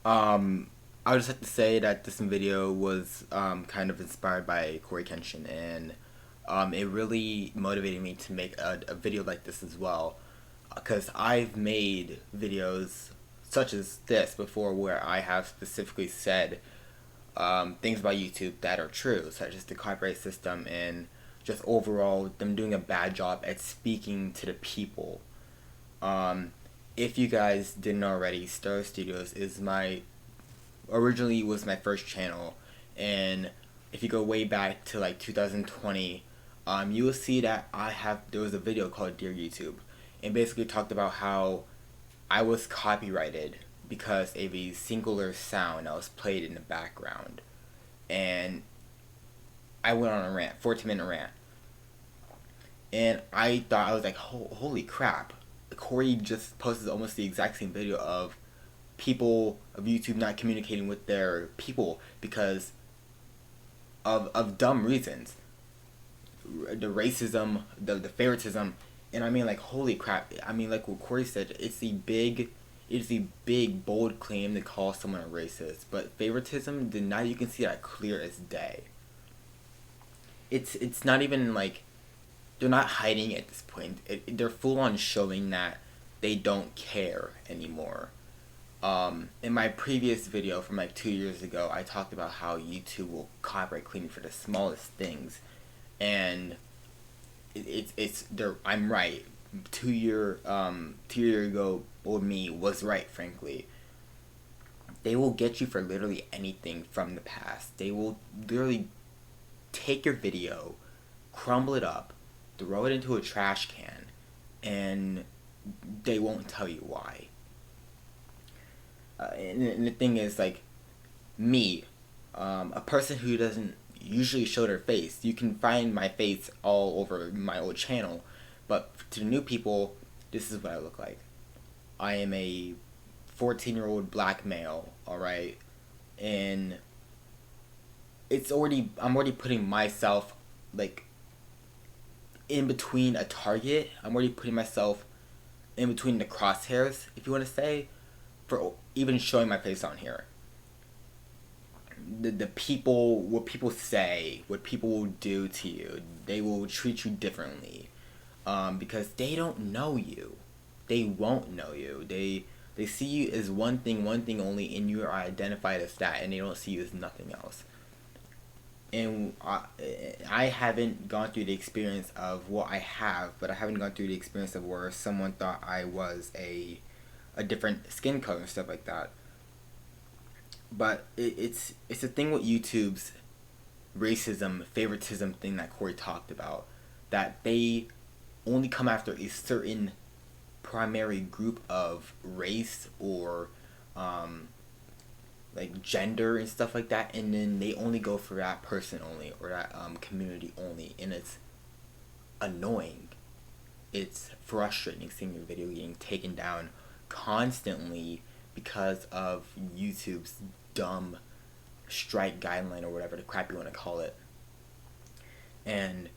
Um, I would just like to say that this video was kind of inspired by Corey Kenshin, and it really motivated me to make a video like this as well, because I've made videos such as this before where I have specifically said things about YouTube that are true, such as the copyright system and just overall them doing a bad job at speaking to the people. Um, if you guys didn't already, Star Studios is my originally was my first channel, and if you go way back to like 2020, you will see that there was a video called Dear YouTube, and basically talked about how I was copyrighted because of a singular sound that was played in the background, and I went on a rant, 14-minute rant, and I thought I was like, holy crap, Corey just posted almost the exact same video of people of YouTube not communicating with their people because of dumb reasons. The racism, the favoritism, and I mean like holy crap. I mean like what Corey said, it's a big bold claim to call someone a racist, but favoritism, now you can see that clear as day. It's not even like they're not hiding at this point. They're full on showing that they don't care anymore. In my previous video from like 2 years ago, I talked about how YouTube will copyright claim you for the smallest things, and I'm right. 2 year ago old me was right. Frankly, they will get you for literally anything from the past. They will literally take your video, crumble it up, throw it into a trash can, and they won't tell you why. And the thing is, like, me, a person who doesn't usually show their face, you can find my face all over my old channel, but to the new people, this is what I look like. I am a 14-year-old black male, alright? And I'm already putting myself, like, in between a target. I'm already putting myself in between the crosshairs, if you want to say, for even showing my face on here. The people, what people say, what people will do to you, they will treat you differently, because they don't know you. They won't know you. They see you as one thing only, and you are identified as that, and they don't see you as nothing else. And I haven't gone through the experience of what I have, but I haven't gone through the experience of where someone thought I was a different skin color and stuff like that. But it's a thing with YouTube's racism, favoritism thing that Corey talked about, that they only come after a certain primary group of race or like gender and stuff like that, and then they only go for that person only, or that community only, and it's annoying. It's frustrating seeing your video getting taken down constantly because of YouTube's dumb strike guideline or whatever the crap you want to call it. And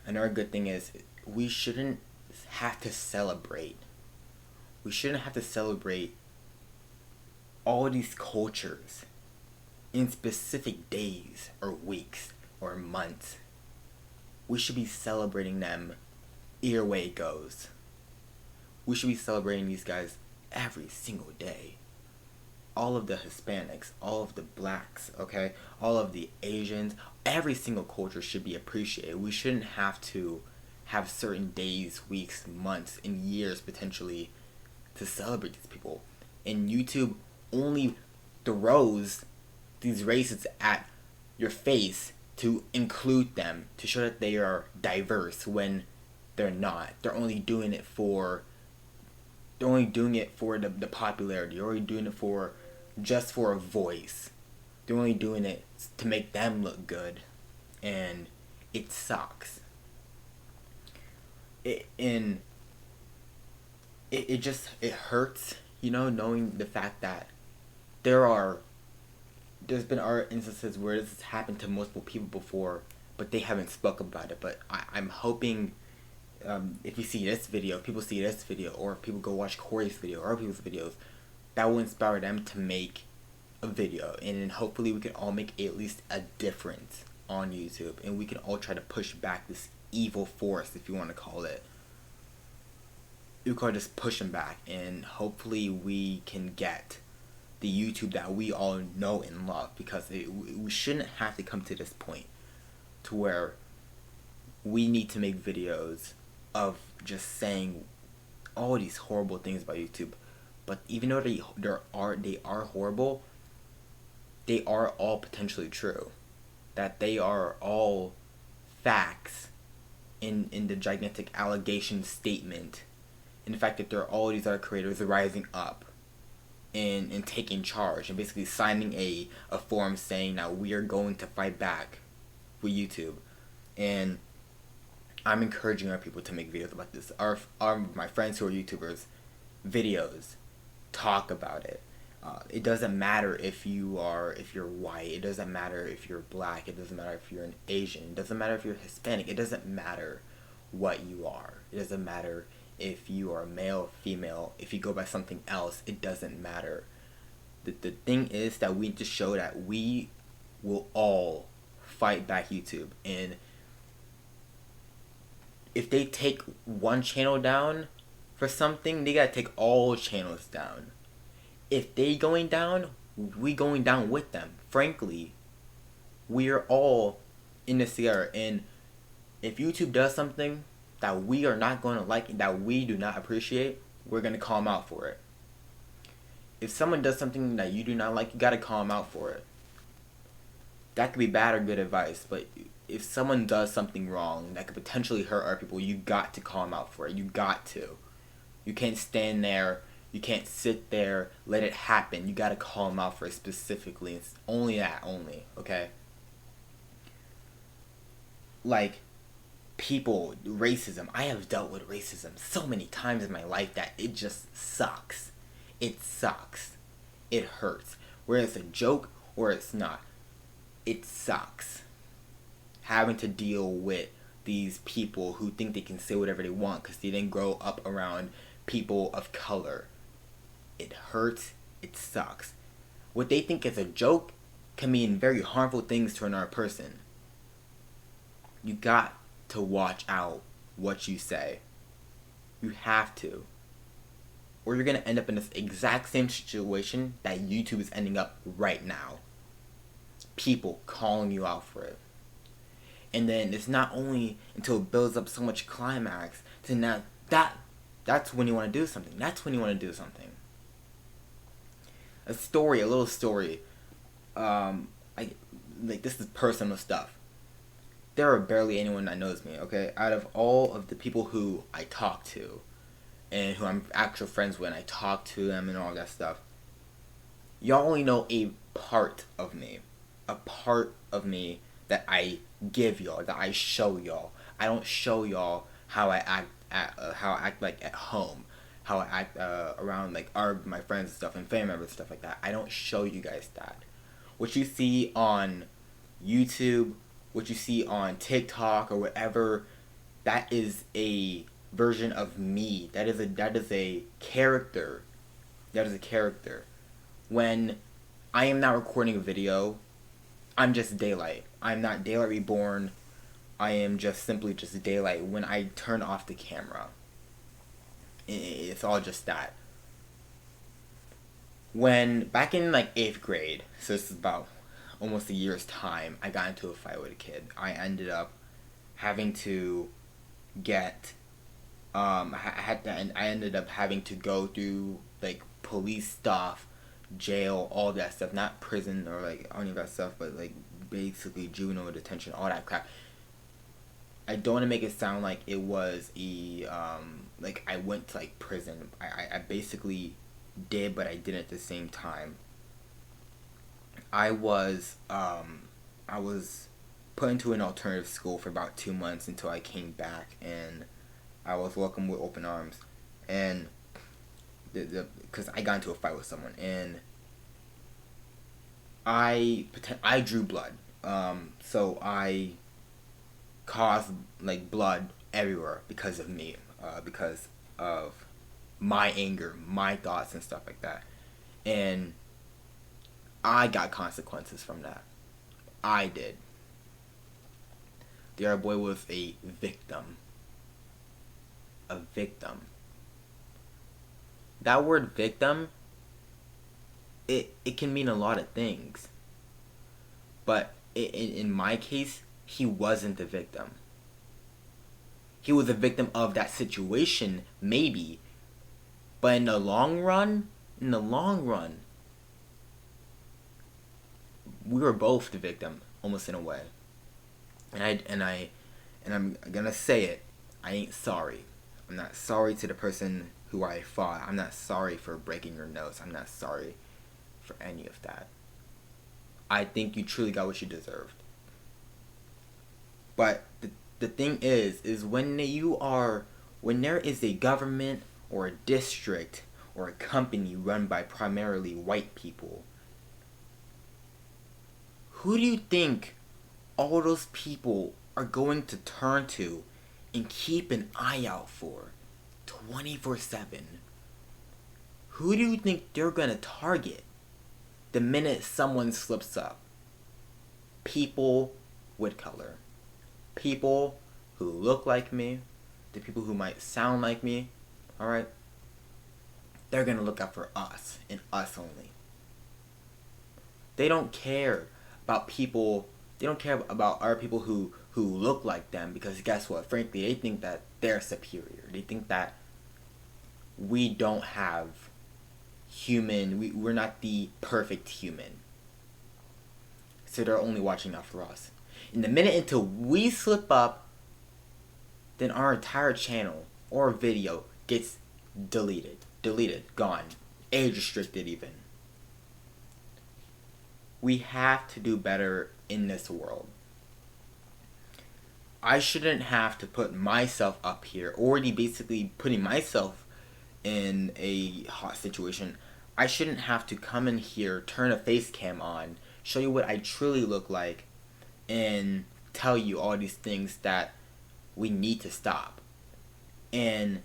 another good thing is we shouldn't have to celebrate. We shouldn't have to celebrate all these cultures in specific days or weeks or months. We should be celebrating them either way it goes. We should be celebrating these guys every single day. All of the Hispanics, all of the blacks, okay? All of the Asians, every single culture should be appreciated. We shouldn't have to have certain days, weeks, months, and years potentially to celebrate these people. And YouTube only throws these races at your face to include them, to show that they are diverse when they're not. They're only doing it for the popularity. They're only doing it for just for a voice. They're only doing it to make them look good, and it sucks. It hurts, knowing the fact that there's been other instances where this has happened to multiple people before, but they haven't spoken about it. But I'm hoping, if you see this video, if people see this video, or if people go watch Corey's video or other people's videos, that will inspire them to make a video, and then hopefully we can all make at least a difference on YouTube, and we can all try to push back this evil force, if you want to call it. You can just push them back, and hopefully we can get the YouTube that we all know and love, because we shouldn't have to come to this point to where we need to make videos of just saying all these horrible things about YouTube. But even though they are horrible, they are all potentially true. That they are all facts in the gigantic allegation statement. In the fact that there are all these other creators rising up and taking charge and basically signing a form saying that we are going to fight back with YouTube. And I'm encouraging our people to make videos about this. My friends who are YouTubers, videos, talk about it. It doesn't matter if you're white. It doesn't matter if you're black. It doesn't matter if you're an Asian. It doesn't matter if you're Hispanic. It doesn't matter what you are. It doesn't matter if you are male or female. If you go by something else, it doesn't matter. The thing is that we need to show that we will all fight back YouTube. And if they take one channel down for something, they gotta take all channels down. If they going down, we going down with them. Frankly, we are all in this together. And if YouTube does something that we are not going to like, that we do not appreciate, we're going to call them out for it. If someone does something that you do not like, you got to call them out for it. That could be bad or good advice, but if someone does something wrong that could potentially hurt our people, you got to call them out for it. You got to. You can't stand there. You can't sit there, let it happen. You gotta call them out for it specifically. It's only that, okay? Like, people, racism. I have dealt with racism so many times in my life that it just sucks. It sucks. It hurts. Whether it's a joke or it's not, it sucks. Having to deal with these people who think they can say whatever they want because they didn't grow up around people of color. It hurts. It sucks. What they think is a joke can mean very harmful things to another person. You got to watch out what you say. You have to. Or you're going to end up in this exact same situation that YouTube is ending up right now. People calling you out for it. And then it's not only until it builds up so much climax to now that's when you want to do something. That's when you want to do something. A little story. This is personal stuff. There are barely anyone that knows me, okay? Out of all of the people who I talk to and who I'm actual friends with, and I talk to them and all that stuff, y'all only know a part of me. A part of me that I give y'all, that I show y'all. I don't show y'all how I act like at home. How I act around like my friends and stuff and family members and stuff like that. I don't show you guys that. What you see on YouTube, what you see on TikTok or whatever, that is a version of me. That is a character. That is a character. When I am not recording a video, I'm just Daylight. I'm not Daylight Reborn. I am just simply just Daylight when I turn off the camera. It's all just that. When back in like 8th grade, so this is about almost a year's time, I got into a fight with a kid. I ended up having to get I ended up having to go through like police stuff, jail, all that stuff, not prison or like any of that stuff, but like basically juvenile detention, all that crap. I don't want to make it sound like it was like I went to like prison. I basically did, but I didn't at the same time. I was put into an alternative school for about 2 months until I came back, and I was welcomed with open arms. And because I got into a fight with someone, and I drew blood. So I caused like blood everywhere because of me, because of my anger, my thoughts and stuff like that. And I got consequences from that. I did. The other boy was a victim. A victim. That word victim, it can mean a lot of things. But in my case, he wasn't the victim. He was a victim of that situation, maybe. But in the long run, we were both the victim, almost in a way. And I'm gonna say it. I ain't sorry. I'm not sorry to the person who I fought. I'm not sorry for breaking your nose. I'm not sorry for any of that. I think you truly got what you deserved. But the thing is when there is a government or a district or a company run by primarily white people, who do you think all those people are going to turn to and keep an eye out for 24/7? Who do you think they're going to target the minute someone slips up? People with color. People who look like me. The people who might sound like me. Alright? They're going to look out for us and us only. They don't care about people. They don't care about other people who look like them, because guess what? Frankly, they think that they're superior. They think that we don't have we're not the perfect human. So they're only watching out for us. In the minute until we slip up, then our entire channel or video gets deleted, gone, age restricted even. We have to do better in this world. I shouldn't have to put myself up here, already basically putting myself in a hot situation. I shouldn't have to come in here, turn a face cam on, show you what I truly look like, and tell you all these things that we need to stop. And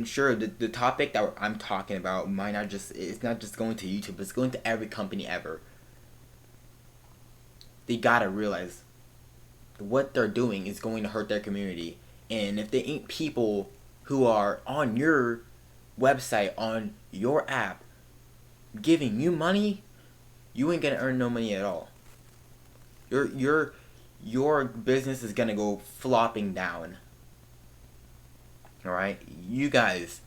sure, the topic that I'm talking about it's not just going to YouTube, it's going to every company ever. They gotta realize what they're doing is going to hurt their community. And if they ain't people who are on your website, on your app, giving you money, you ain't gonna earn no money at all. Your business is gonna go flopping down. Alright? You guys,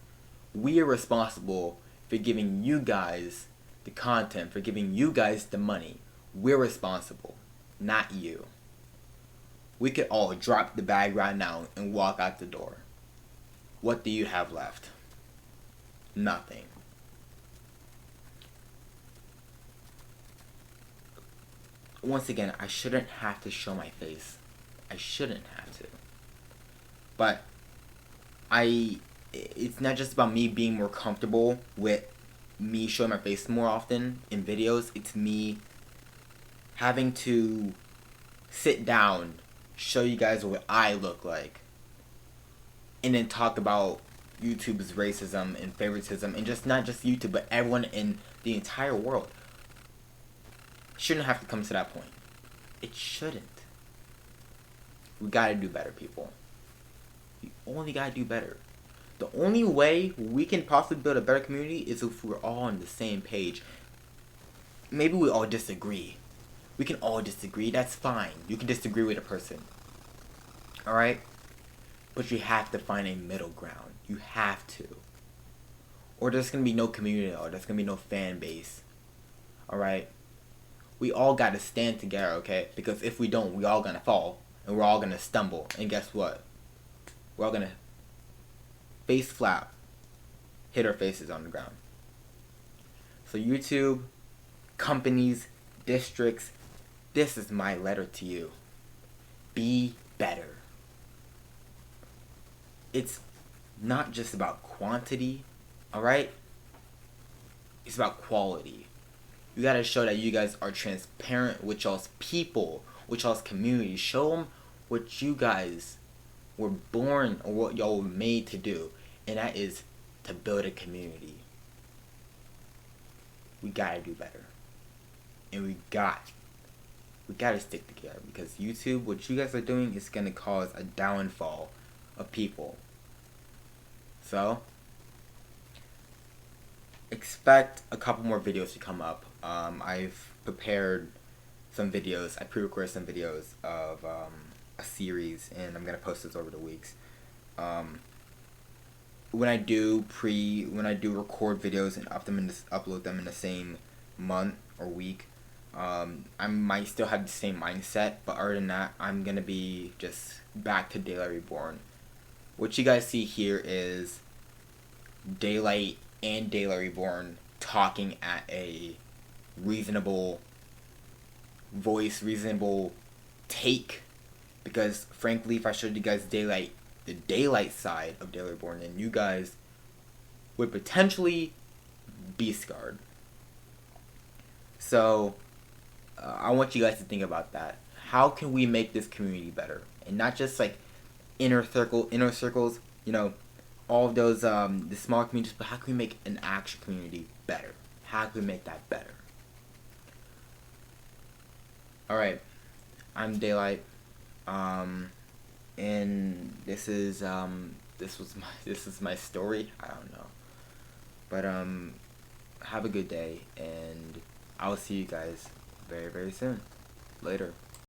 we are responsible for giving you guys the content, for giving you guys the money. We're responsible, not you. We could all drop the bag right now and walk out the door. What do you have left? Nothing. Once again, I shouldn't have to show my face. I shouldn't have to. But it's not just about me being more comfortable with me showing my face more often in videos. It's me having to sit down, show you guys what I look like, and then talk about YouTube's racism and favoritism, and just not just YouTube, but everyone in the entire world. Shouldn't have to come to that point. It shouldn't. We gotta do better, people. We only gotta do better. The only way we can possibly build a better community is if we're all on the same page. Maybe we all disagree. We can all disagree. That's fine. You can disagree with a person. Alright? But you have to find a middle ground. You have to. Or there's going to be no community, or there's going to be no fan base. Alright? We all got to stand together, okay? Because if we don't, we all going to fall. And we're all going to stumble. And guess what? We're all going to face flat, hit our faces on the ground. So YouTube, companies, districts, this is my letter to you. Be better. It's not just about quantity, alright? It's about quality. You gotta show that you guys are transparent with y'all's people, with y'all's community. Show them what you guys were born, or what y'all were made to do. And that is to build a community. we gotta do better. And we gotta stick together, because YouTube, what you guys are doing is gonna cause a downfall of people. So expect a couple more videos to come up. I've prepared some videos. I pre-recorded some videos of a series, and I'm gonna post those over the weeks. Um, when I do record videos and upload them in the same month or week, I might still have the same mindset, but other than that, I'm gonna be just back to Daylight Reborn. What you guys see here is Daylight and Daylight Reborn talking at a reasonable voice, reasonable take. Because frankly, if I showed you guys Daylight, the Daylight side of Daylight Reborn, then you guys would potentially be scarred. So I want you guys to think about that. How can we make this community better, and not just like inner circles? You know, all of those the small communities, but how can we make an actual community better? How can we make that better? All right, I'm Daylight, and this is my story. I don't know, but have a good day, and I'll see you guys very, very soon. Later.